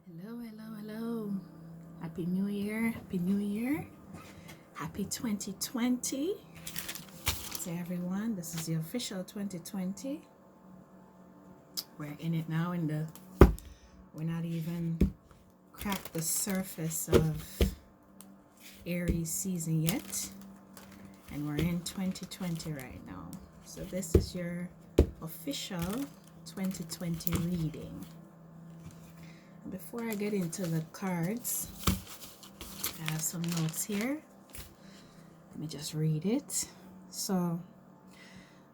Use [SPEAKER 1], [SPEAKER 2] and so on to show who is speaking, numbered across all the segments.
[SPEAKER 1] Hello, hello, hello. Happy New Year. Happy New Year. Happy 2020 to everyone. This is the official 2020. We're in it now we're not even cracked the surface of Aries season yet. And we're in 2020 right now. So this is your official 2020 reading. Before I get into the cards, I have some notes here. Let me just read it. So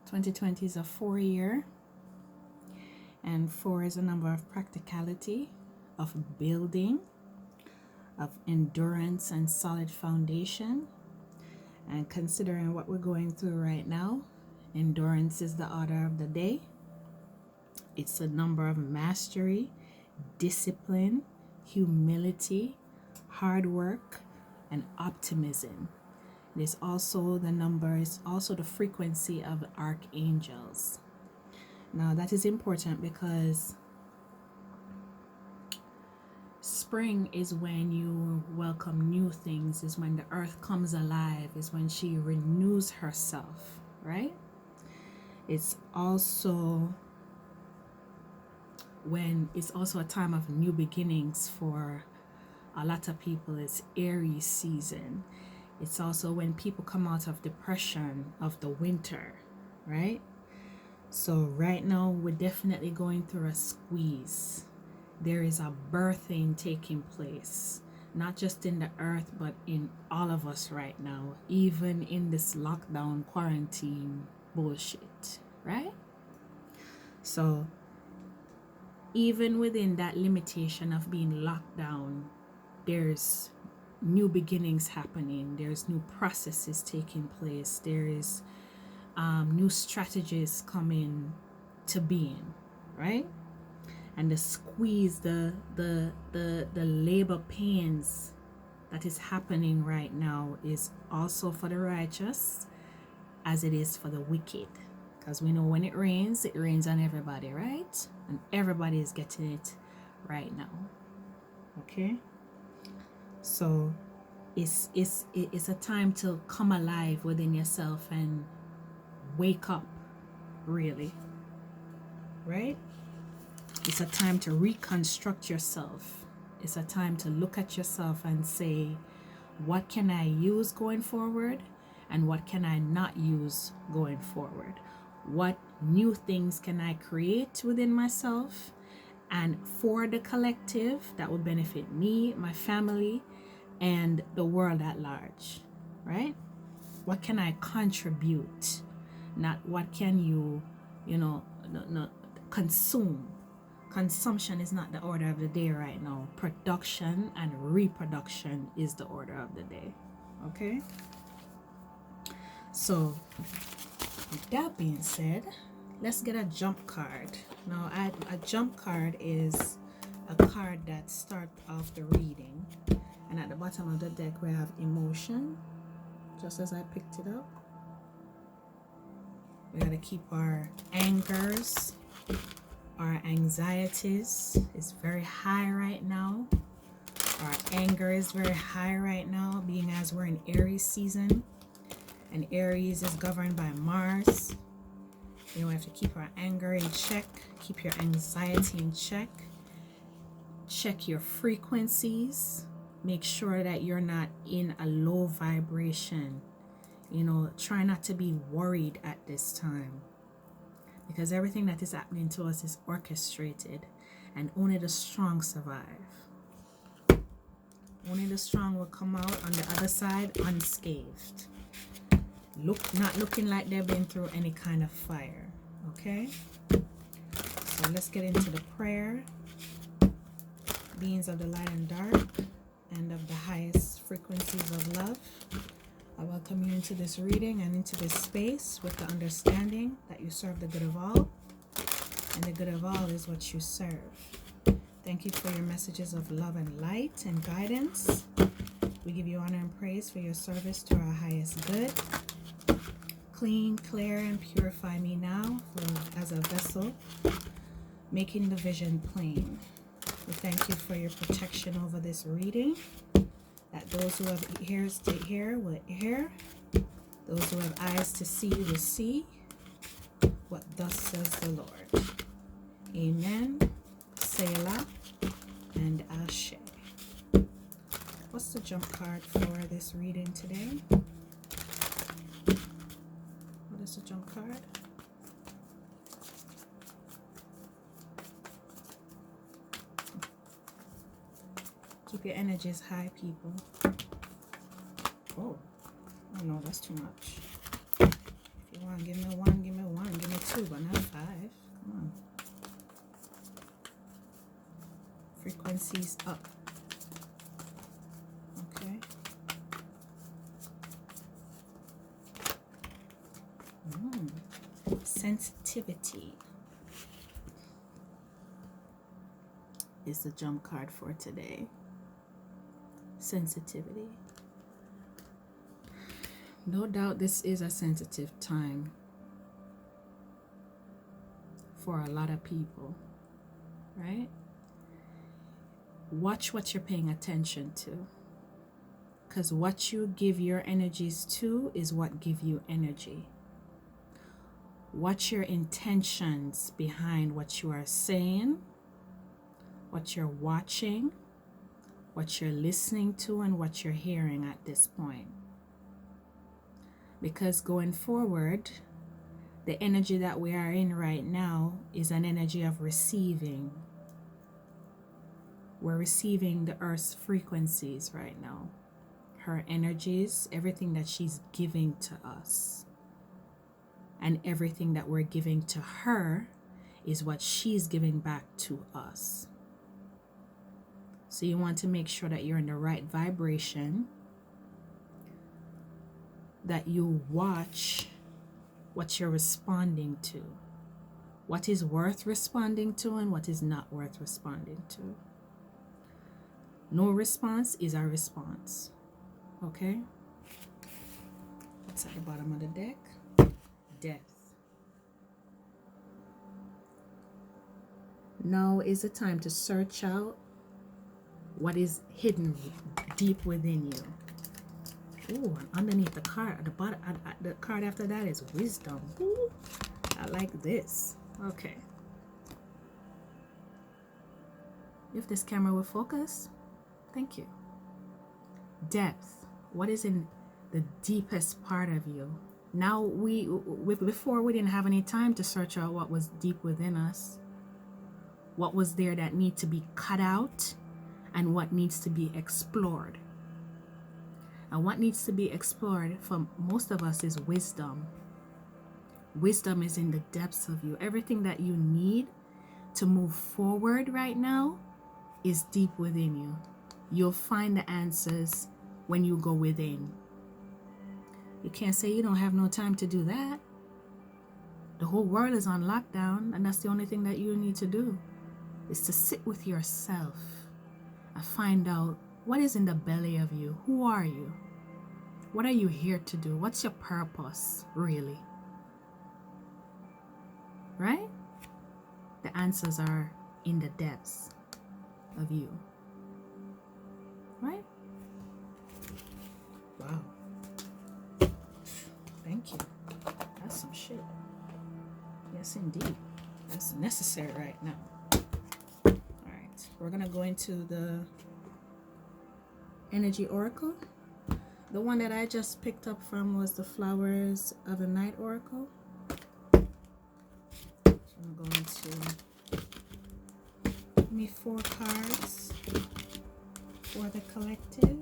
[SPEAKER 1] 2020 is a 4-year, and 4 is a number of practicality, of building, of endurance and solid foundation. And considering what we're going through right now, endurance is the order of the day. It's a number of mastery, discipline, humility, hard work, and optimism. It's also the frequency of archangels. Now that is important because spring is when you welcome new things, is when the earth comes alive, is when she renews herself, right? It's also a time of new beginnings for a lot of people. It's Aries season. It's also when people come out of depression of the winter, right? So right now we're definitely going through a squeeze. There is a birthing taking place, not just in the earth, but in all of us right now, even in this lockdown quarantine bullshit, right? So even within that limitation of being locked down, there's new beginnings happening. There's new processes taking place. There is new strategies coming to being, right? And the squeeze, the labor pains that is happening right now is also for the righteous as it is for the wicked. Because we know when it rains on everybody, right? And everybody is getting it right now. Okay? So it's a time to come alive within yourself and wake up, really. Right? It's a time to reconstruct yourself. It's a time to look at yourself and say, what can I use going forward? And what can I not use going forward? What new things can I create within myself and for the collective that will benefit me, my family, and the world at large, right? What can I contribute? Not what can you consume. Consumption is not the order of the day right now. Production and reproduction is the order of the day, okay? So with that being said, let's get a jump card. Now, a jump card is a card that starts off the reading. And at the bottom of the deck, we have emotion, just as I picked it up. We got to keep our angers, our anxieties is very high right now. Our anger is very high right now, being as we're in Aries season. And Aries is governed by Mars. We have to keep our anger in check, keep your anxiety in check. Check your frequencies. Make sure that you're not in a low vibration. Try not to be worried at this time. Because everything that is happening to us is orchestrated. And only the strong survive. Only the strong will come out on the other side unscathed. Not looking like they've been through any kind of fire. Okay? So let's get into the prayer. Beings of the light and dark, and of the highest frequencies of love, I welcome you into this reading and into this space with the understanding that you serve the good of all, and the good of all is what you serve. Thank you for your messages of love and light and guidance. We give you honor and praise for your service to our highest good. Clean, clear, and purify me now as a vessel, making the vision plain. With thank you for your protection over this reading. That those who have ears to hear will hear. Those who have eyes to see will see what thus says the Lord. Amen. Selah and Ashe. What's the jump card for this reading today? What is the jump card? Keep your energies high, people. Oh no, that's too much. If you want, give me one, give me one, give me two, but not five. Come on. Frequencies up. Okay. Sensitivity is the jump card for today. Sensitivity. No doubt this is a sensitive time for a lot of people, right? Watch what you're paying attention to, because what you give your energies to is what give you energy. Watch your intentions behind what you are saying, what you're watching, what you're listening to, and what you're hearing at this point. Because going forward, the energy that we are in right now is an energy of receiving. We're receiving the Earth's frequencies right now. Her energies, everything that she's giving to us. And everything that we're giving to her is what she's giving back to us. So you want to make sure that you're in the right vibration, that you watch what you're responding to, what is worth responding to and what is not worth responding to. No response is a response. Okay? What's at the bottom of the deck? Death. Now is the time to search out what is hidden deep within you. Ooh, underneath the card, at the bottom, the card after that is wisdom. Ooh, I like this. Okay. If this camera will focus, thank you. Depth. What is in the deepest part of you? Now before we didn't have any time to search out what was deep within us. What was there that needs to be cut out and what needs to be explored. And what needs to be explored for most of us is wisdom. Wisdom is in the depths of you. Everything that you need to move forward right now is deep within you. You'll find the answers when you go within. You can't say you don't have no time to do that. The whole world is on lockdown, and that's the only thing that you need to do is to sit with yourself and find out what is in the belly of you. Who are you? What are you here to do? What's your purpose, really? Right? The answers are in the depths of you. Right? Wow. Thank you. That's some shit. Yes, indeed. That's necessary right now. All right. We're going to go into the energy oracle. The one that I just picked up from was the Flowers of the Night oracle. So I'm going to give me 4 cards for the collective.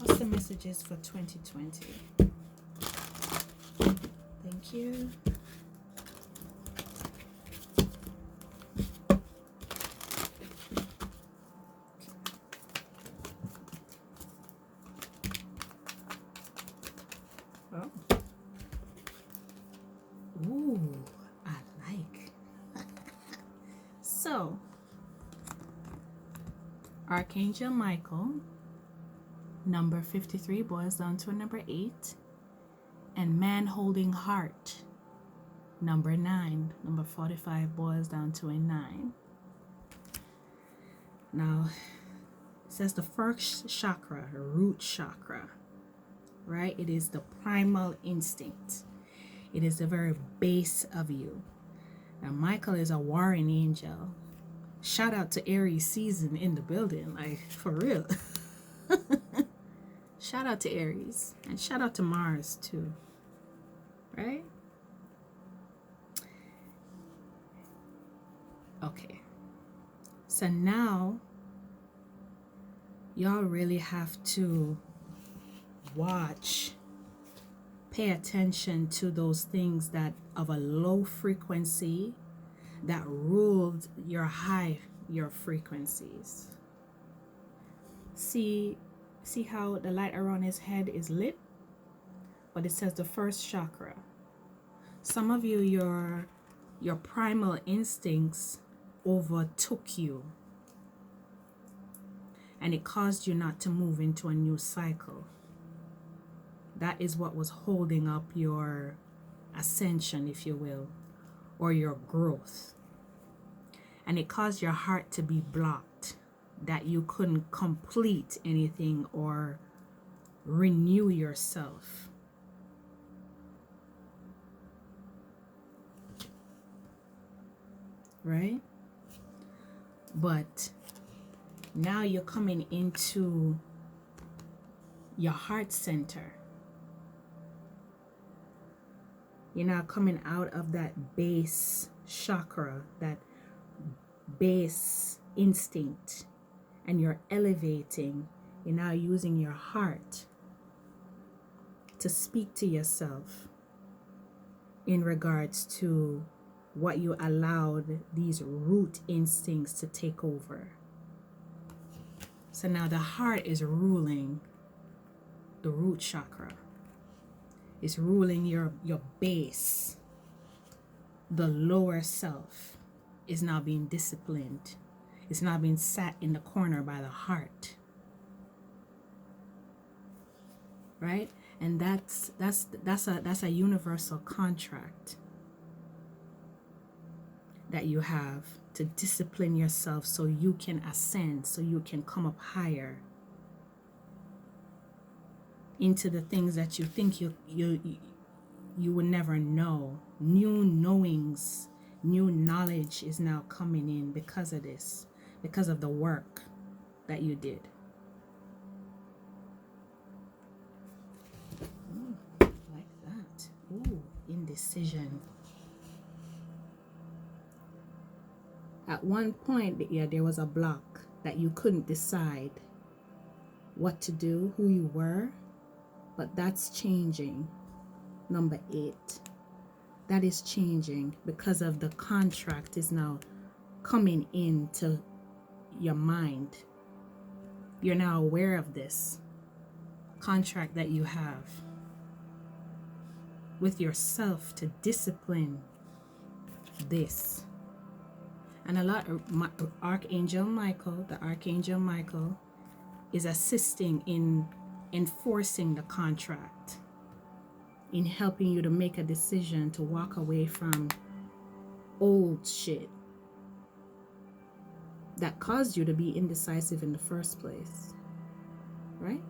[SPEAKER 1] What's the messages for 2020? Thank you. Oh. Ooh, I like. So, Archangel Michael, number 53 boils down to a number 8. And Man Holding Heart, number 9. Number 45 boils down to a 9. Now, it says the first chakra, root chakra, right? It is the primal instinct. It is the very base of you. Now, Michael is a warring angel. Shout out to Aries season in the building, like for real. Shout out to Aries and shout out to Mars too, right? Okay, so now y'all really have to watch, pay attention to those things that of a low frequency that ruled your frequencies. See how the light around his head is lit? But it says the first chakra. Some of you, your primal instincts overtook you, and it caused you not to move into a new cycle. That is what was holding up your ascension, if you will, or your growth. And it caused your heart to be blocked, that you couldn't complete anything or renew yourself. Right? But now you're coming into your heart center. You're now coming out of that base chakra, that base instinct, and you're elevating. You're now using your heart to speak to yourself in regards to what you allowed these root instincts to take over. So now the heart is ruling the root chakra. It's ruling your base. The lower self is now being disciplined. It's now being sat in the corner by the heart. Right? And that's a universal contract that you have to discipline yourself so you can ascend, so you can come up higher into the things that you think you would never know. New knowings, new knowledge is now coming in because of this, because of the work that you did. Like that. Ooh, indecision. At one point, yeah, there was a block that you couldn't decide what to do, who you were, but that's changing. Number 8. That is changing because of the contract is now coming into your mind. You're now aware of this contract that you have with yourself to discipline this. And a lot of the Archangel Michael is assisting in enforcing the contract, in helping you to make a decision to walk away from old shit that caused you to be indecisive in the first place, right?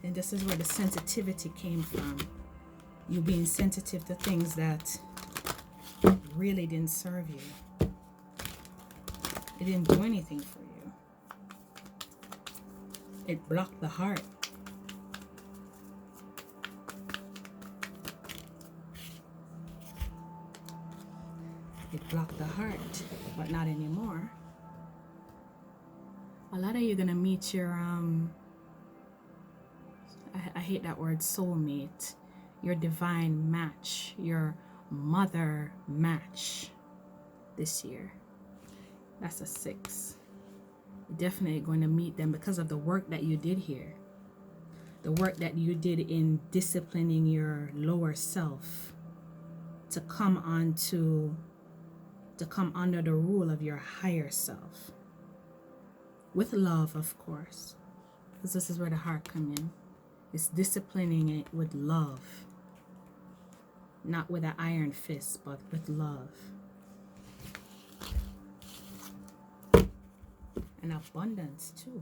[SPEAKER 1] And this is where the sensitivity came from. You being sensitive to things that really didn't serve you. It didn't do anything for you. It blocked the heart. It blocked the heart, but not anymore. A lot of you are gonna meet your I hate that word, soulmate, your divine match, your mother match this year. That's a 6. You're definitely going to meet them because of the work that you did here. The work that you did in disciplining your lower self to come under the rule of your higher self. With love, of course. Because this is where the heart comes in. It's disciplining it with love. Not with an iron fist, but with love. And abundance too.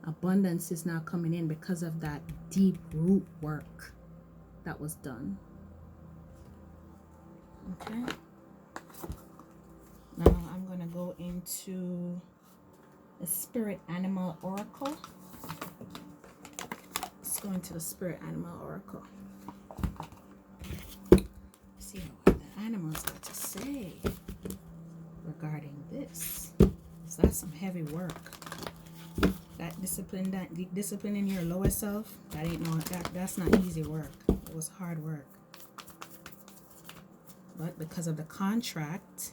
[SPEAKER 1] Abundance is now coming in because of that deep root work that was done. Okay. Now I'm going to go into the Spirit Animal Oracle. Let's go into the Spirit Animal Oracle. See what the animals got to say regarding this. So that's some heavy work. That discipline in your lower self, that's not easy work. It was hard work. But because of the contract,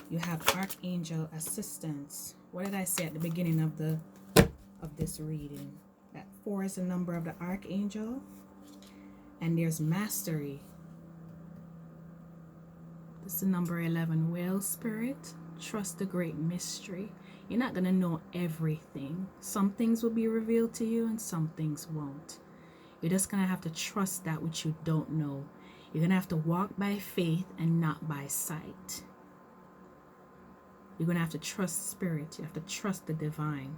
[SPEAKER 1] you have archangel assistance. What did I say at the beginning of this reading? That 4 is the number of the archangel, and there's mastery. This is the number 11, whale spirit. Trust the great mystery. You're not going to know everything. Some things will be revealed to you and some things won't. You're just going to have to trust that which you don't know. You're going to have to walk by faith and not by sight. You're going to have to trust spirit. You have to trust the divine.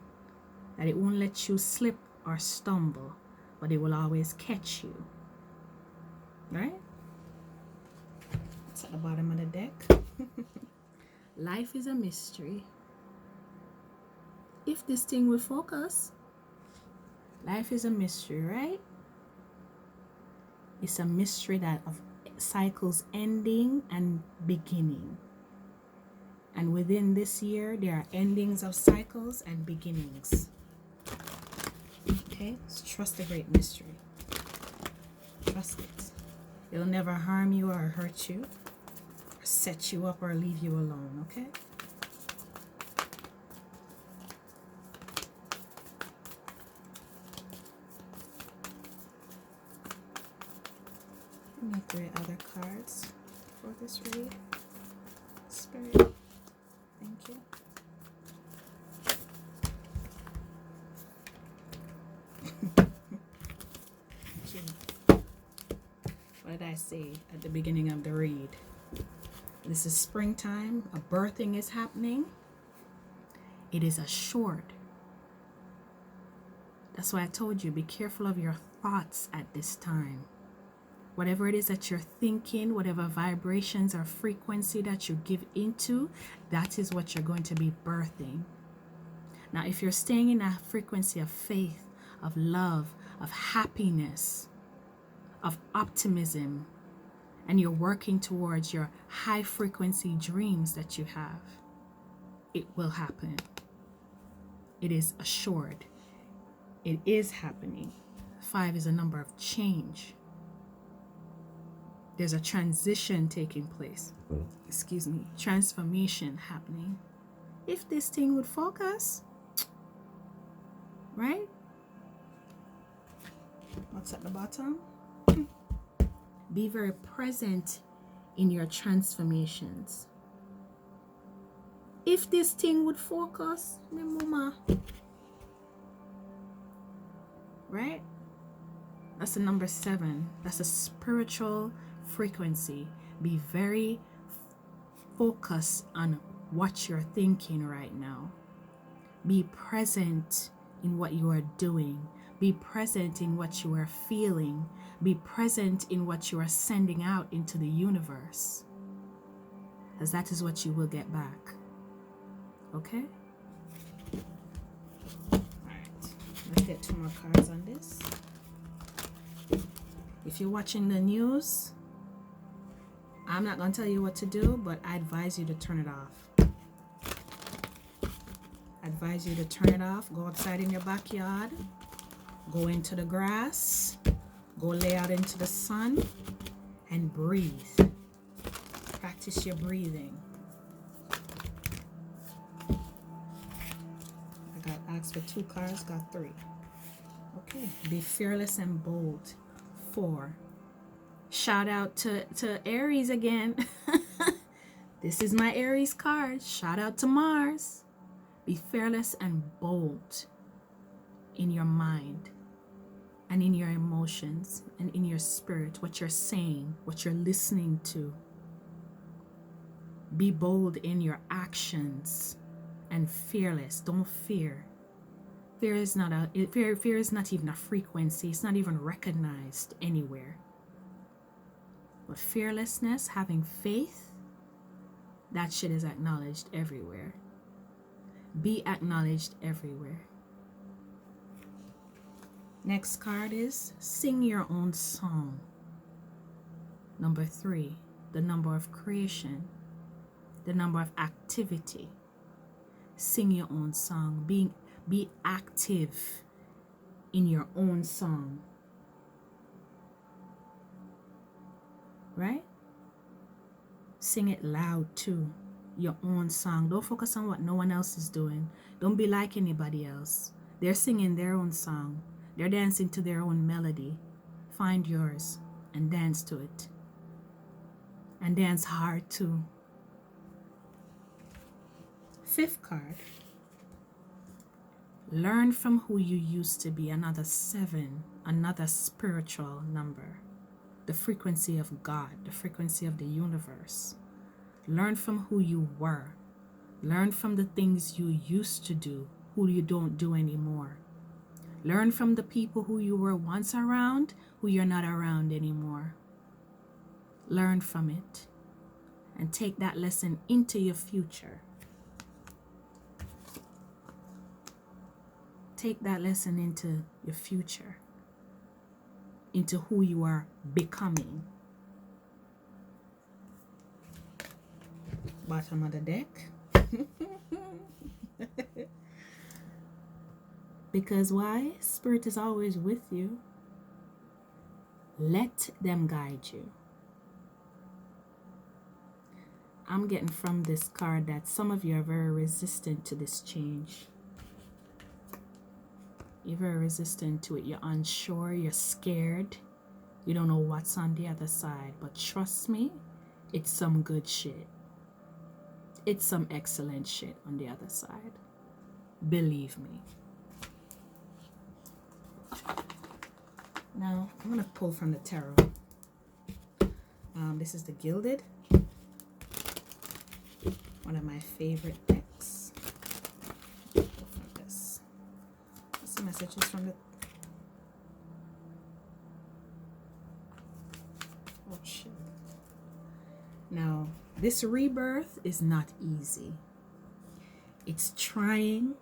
[SPEAKER 1] That it won't let you slip or stumble, but it will always catch you. Right? It's at the bottom of the deck. Life is a mystery. If this thing would focus, life is a mystery, right? It's a mystery that of cycles ending and beginning. And within this year, there are endings of cycles and beginnings. Okay? So trust the great mystery. Trust it. It'll never harm you or hurt you, or set you up or leave you alone, okay? Give me 3 other cards for this read. Spirit, thank you. What did I say at the beginning of the read? This is springtime. A birthing is happening. It is assured. That's why I told you, be careful of your thoughts at this time. Whatever it is that you're thinking, whatever vibrations or frequency that you give into, that is what you're going to be birthing. Now, if you're staying in a frequency of faith, of love, of happiness, of optimism, and you're working towards your high frequency dreams that you have, it will happen. It is assured. It is happening. 5 is a number of change. There's a transition taking place. Excuse me. Transformation happening. If this thing would focus, right? What's at the bottom? Be very present in your transformations. If this thing would focus, my mama. Right? That's the number 7. That's a spiritual frequency. Be very focused on what you're thinking right now. Be present in what you are doing. Be present in what you are feeling. Be present in what you are sending out into the universe. As that is what you will get back. Okay? Alright. Let's get 2 more cards on this. If you're watching the news, I'm not going to tell you what to do, but I advise you to turn it off. I advise you to turn it off. Go outside in your backyard. Go into the grass. Go lay out into the sun and breathe. Practice your breathing. I got asked for 2 cards, got 3. Okay. Be fearless and bold. 4. Shout out to Aries again. This is my Aries card. Shout out to Mars. Be fearless and bold in your mind and in your emotions and in your spirit, what you're saying, what you're listening to. Be bold in your actions. and fearless. Don't fear. Fear is not even a frequency. It's not even recognized anywhere. But fearlessness, having faith, that shit is acknowledged everywhere. Be acknowledged everywhere. Next card is sing your own song. Number 3, the number of creation, the number of activity. Sing your own song. Be active in your own song. Right? Sing it loud too. Your own song. Don't focus on what no one else is doing. Don't be like anybody else. They're singing their own song. They're dancing to their own melody. Find yours and dance to it. And dance hard too. 5th card. Learn from who you used to be. Another 7. Another spiritual number. The frequency of God. The frequency of the universe. Learn from who you were. Learn from the things you used to do, who you don't do anymore. Learn from the people who you were once around, who you're not around anymore. Learn from it and take that lesson into your future. Take that lesson into your future, into who you are becoming. Bottom of the deck. Because why? Spirit is always with you. Let them guide you. I'm getting from this card that some of you are very resistant to this change. You're very resistant to it. You're unsure. You're scared. You don't know what's on the other side. But trust me, it's some good shit. It's some excellent shit on the other side. Believe me. Now, I'm going to pull from the tarot. This is the Gilded. One of my favorite decks. Pull from this. What's the messages from the... Oh, shit. Now, this rebirth is not easy. It's trying.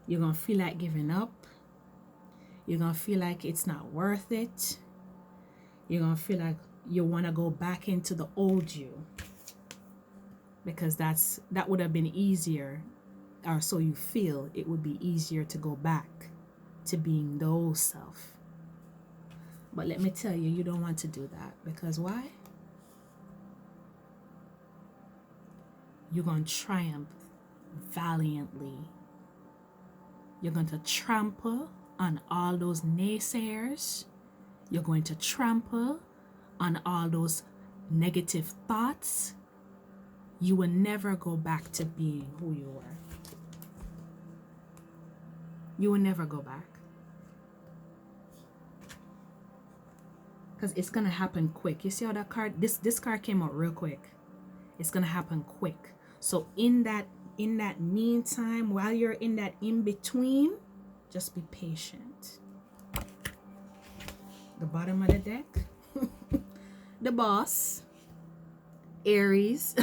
[SPEAKER 1] You're going to feel like giving up. You're going to feel like it's not worth it. You're going to feel like you want to go back into the old you. Because that would have been easier. Or so you feel it would be easier to go back to being the old self. But let me tell you, you don't want to do that. Because why? You're going to triumph valiantly. You're going to trample on all those naysayers. You're going to trample on all those negative thoughts. You will never go back to being who you were. You will never go back. Because it's going to happen quick. You see how that card, this card came out real quick. It's going to happen quick. So in that meantime, while you're in that in-between, just be patient. The bottom of the deck. The boss. Aries.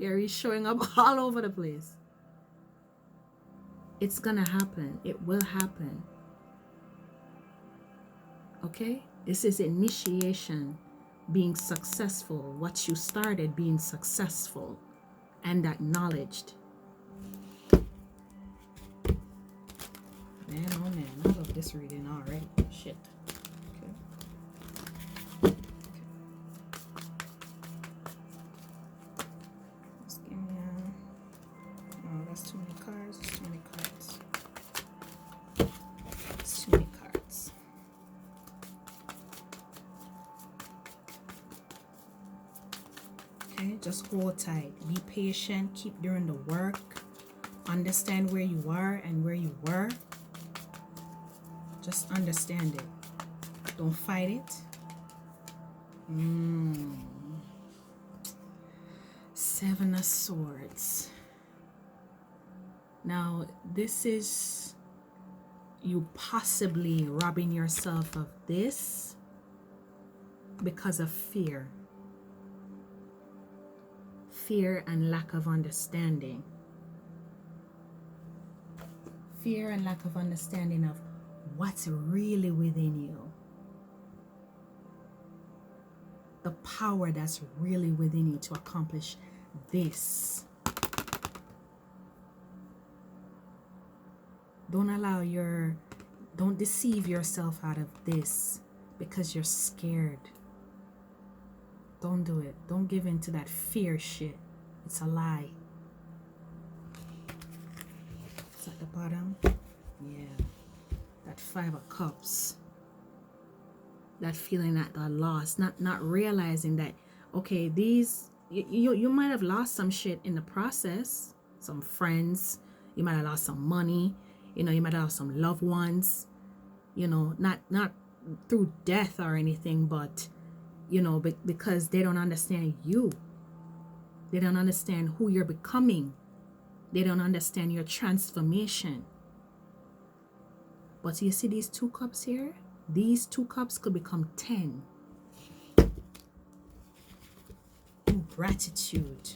[SPEAKER 1] Aries showing up all over the place. It's gonna happen. It will happen. Okay? This is initiation. Being successful. What you started being successful. And acknowledged. Man, oh man, I love this reading already. Shit. Okay. Let's give me oh, that's too many cards. That's too many cards. That's too many cards. Okay, just hold tight. Be patient. Keep doing the work. Understand where you are and where you were. Just understand it. Don't fight it. Seven of Swords. Now, this is you possibly robbing yourself of this because of fear. Fear and lack of understanding. Fear and lack of understanding of what's really within you. The power that's really within you to accomplish this. Don't deceive yourself out of this because you're scared. Don't do it. Don't give in to that fear shit. It's a lie. It's at the bottom. Yeah. That 5 of Cups. That feeling at the loss. Not realizing that, okay, these, you might have lost some shit in the process. Some friends. You might have lost some money. You know, you might have lost some loved ones. You know, not through death or anything, but, you know, because they don't understand you. They don't understand who you're becoming. They don't understand your transformation. But you see these 2 cups here? These 2 cups could become 10. Through gratitude.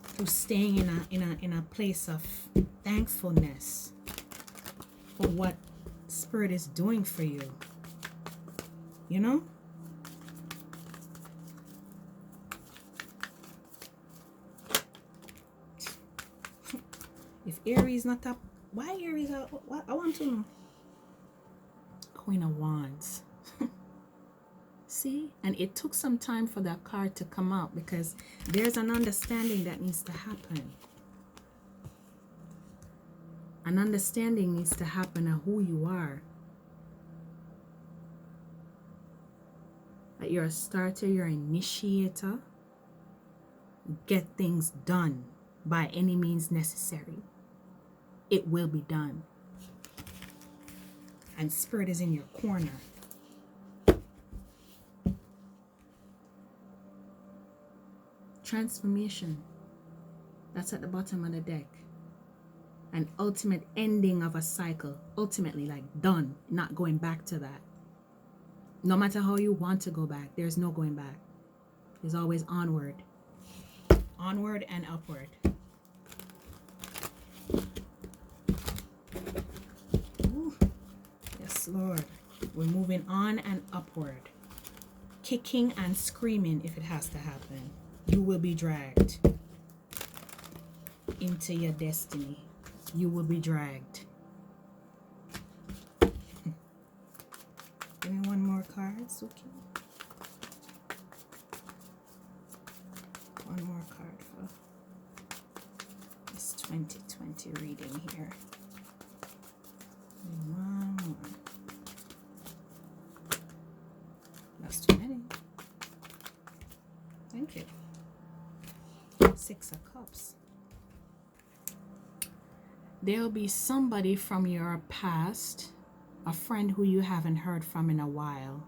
[SPEAKER 1] Through staying in a place of thankfulness for what Spirit is doing for you. You know? If Aries not up, why Aries are, what I want to know? Queen of Wands. See? And it took some time for that card to come out because there's an understanding that needs to happen. An understanding needs to happen of who you are. That you're a starter, you're an initiator. Get things done by any means necessary. It will be done. And Spirit is in your corner. Transformation. That's at the bottom of the deck. An ultimate ending of a cycle. Ultimately, like done. Not going back to that. No matter how you want to go back, there's no going back. There's always onward. Onward and upward. Ooh. Yes, Lord. We're moving on and upward. Kicking and screaming if it has to happen. You will be dragged into your destiny. You will be dragged. Give me one more card, Suki. One more card for this 2020 reading here. One more. That's too many. Thank you. 6 of Cups. There'll be somebody from your past, a friend who you haven't heard from in a while,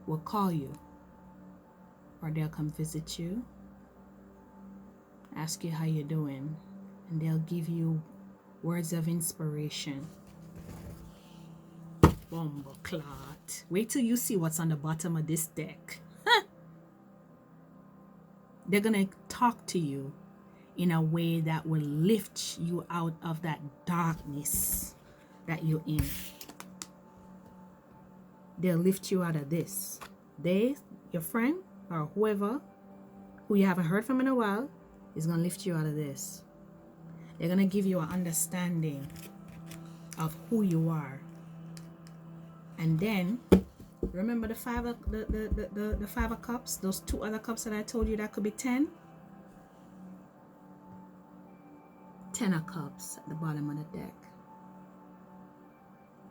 [SPEAKER 1] will call you. Or they'll come visit you, ask you how you're doing, and they'll give you words of inspiration. Bomba clot. Wait till you see what's on the bottom of this deck. They're gonna talk to you in a way that will lift you out of that darkness that you're in. They'll lift you out of this. They, your friend or whoever who you haven't heard from in a while, is gonna lift you out of this. They're gonna give you an understanding of who you are. And then remember the 5 of the 5 of Cups, those 2 other cups that I told you that could be 10. 10 of Cups at the bottom of the deck.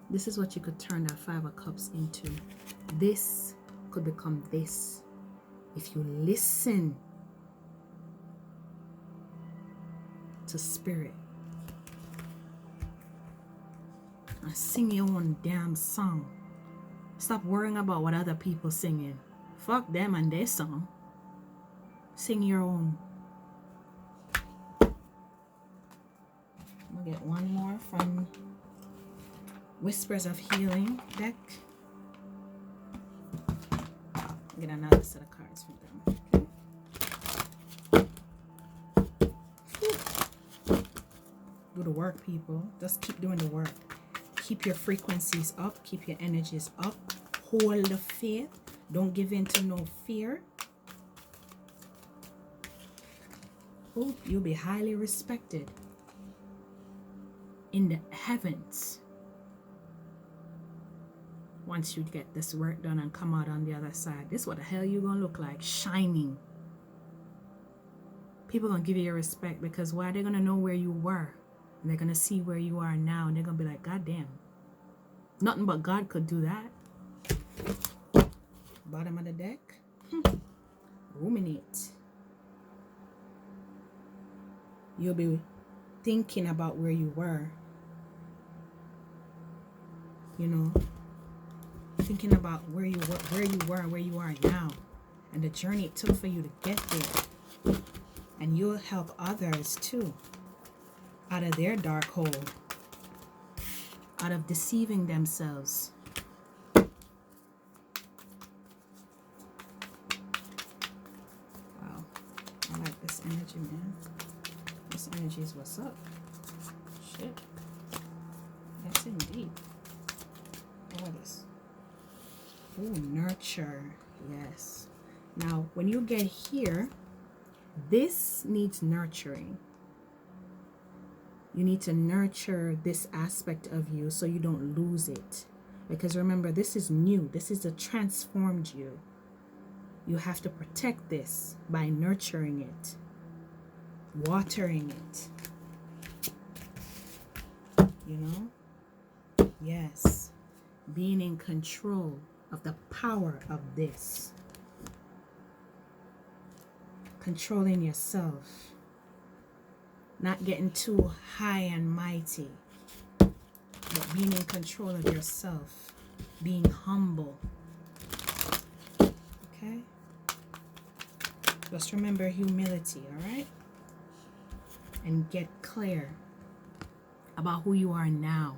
[SPEAKER 1] This is what you could turn that 5 of Cups into. This could become this if you listen to Spirit and sing your own damn song. Stop worrying about what other people singing. Fuck them and their song. Sing your own. We'll get one more from Whispers of Healing deck. Get another set of cards from them. Okay. Do the work, people. Just keep doing the work. Keep your frequencies up. Keep your energies up. Hold the faith. Don't give in to no fear. Oh, you'll be highly respected in the heavens once you get this work done and come out on the other side. This is what the hell you gonna look like, shining. People gonna give you your respect because why? They're gonna know where you were and they're gonna see where you are now and they're gonna be like, God damn, nothing but God could do that. Bottom of the deck. Ruminate. You'll be thinking about where you were, you know, thinking about where you were and where you are now, and the journey it took for you to get there. And you'll help others too out of their dark hole, out of deceiving themselves. Wow, I like this energy, man. This energy is what's up. Shit. Yes, indeed. What is this? Oh, nurture. Yes. Now, when you get here, this needs nurturing. You need to nurture this aspect of you so you don't lose it. Because remember, this is new. This is a transformed you. You have to protect this by nurturing it. Watering it, you know? Yes, being in control of the power of this, controlling yourself, not getting too high and mighty, but being in control of yourself, being humble. Okay, just remember humility. All right. And get clear about who you are now.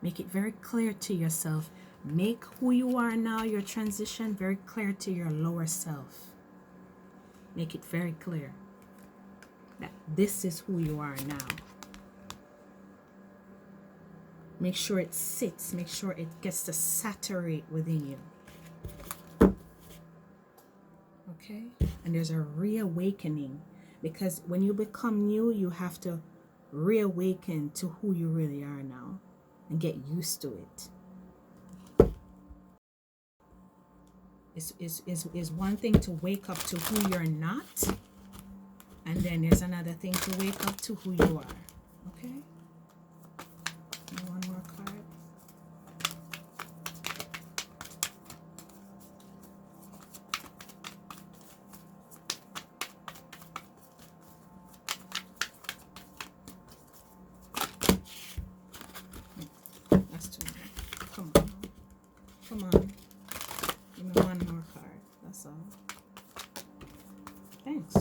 [SPEAKER 1] Make it very clear to yourself. Make who you are now, your transition, very clear to your lower self. Make it very clear that this is who you are now. Make sure it sits. Make sure it gets to saturate within you. Okay? And there's a reawakening. Because when you become new, you have to reawaken to who you really are now and get used to it. It's one thing to wake up to who you're not, and then there's another thing to wake up to who you are. Okay? One more card. Come on. Give me one more card. That's all. Thanks.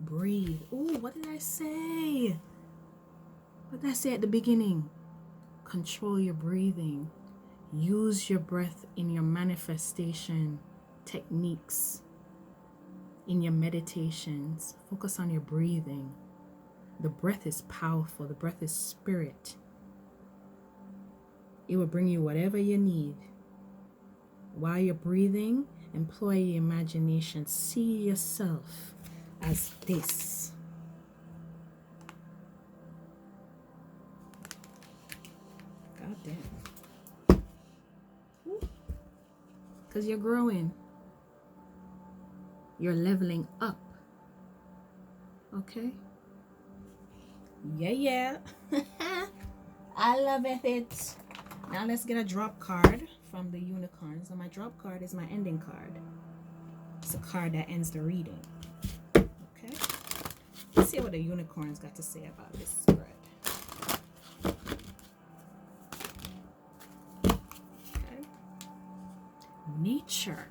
[SPEAKER 1] Breathe. Ooh, what did I say? What did I say at the beginning? Control your breathing. Use your breath in your manifestation techniques, in your meditations. Focus on your breathing. The breath is powerful. The breath is spirit. It will bring you whatever you need. While you're breathing, employ your imagination. See yourself as this. God damn. Because you're growing. You're leveling up. Okay? Yeah. I love it. Now let's get a drop card from the unicorns. And my drop card is my ending card. It's a card that ends the reading. Okay? Let's see what the unicorns got to say about this spread. Okay. Nature.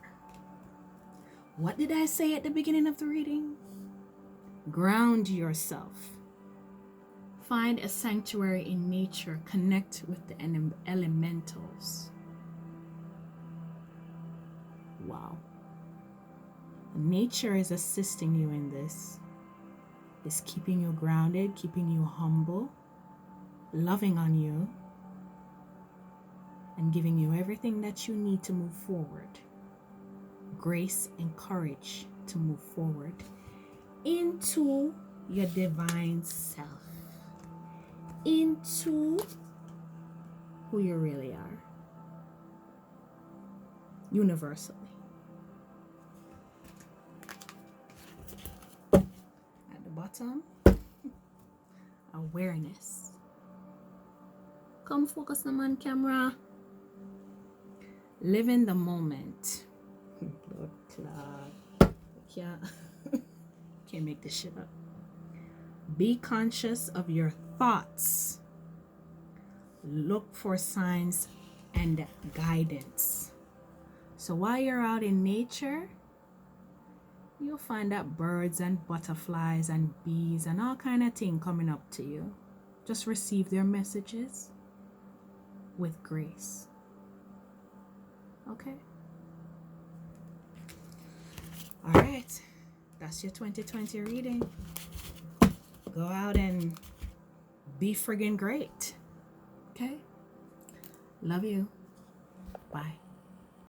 [SPEAKER 1] What did I say at the beginning of the reading? Ground yourself. Find a sanctuary in nature. Connect with the elementals. Wow. Nature is assisting you in this. It's keeping you grounded, keeping you humble, loving on you, and giving you everything that you need to move forward. Grace and courage to move forward into your divine self, into who you really are, universally. At the bottom, awareness. Come focus on my camera. Live in the moment. Blood clot. Can't make this shit up. Be conscious of your thoughts. Look for signs and guidance. So while you're out in nature, you'll find that birds and butterflies and bees and all kind of thing coming up to you. Just receive their messages with grace. Okay? All right. That's your 2020 reading. Go out and be friggin' great. Okay? Love you. Bye.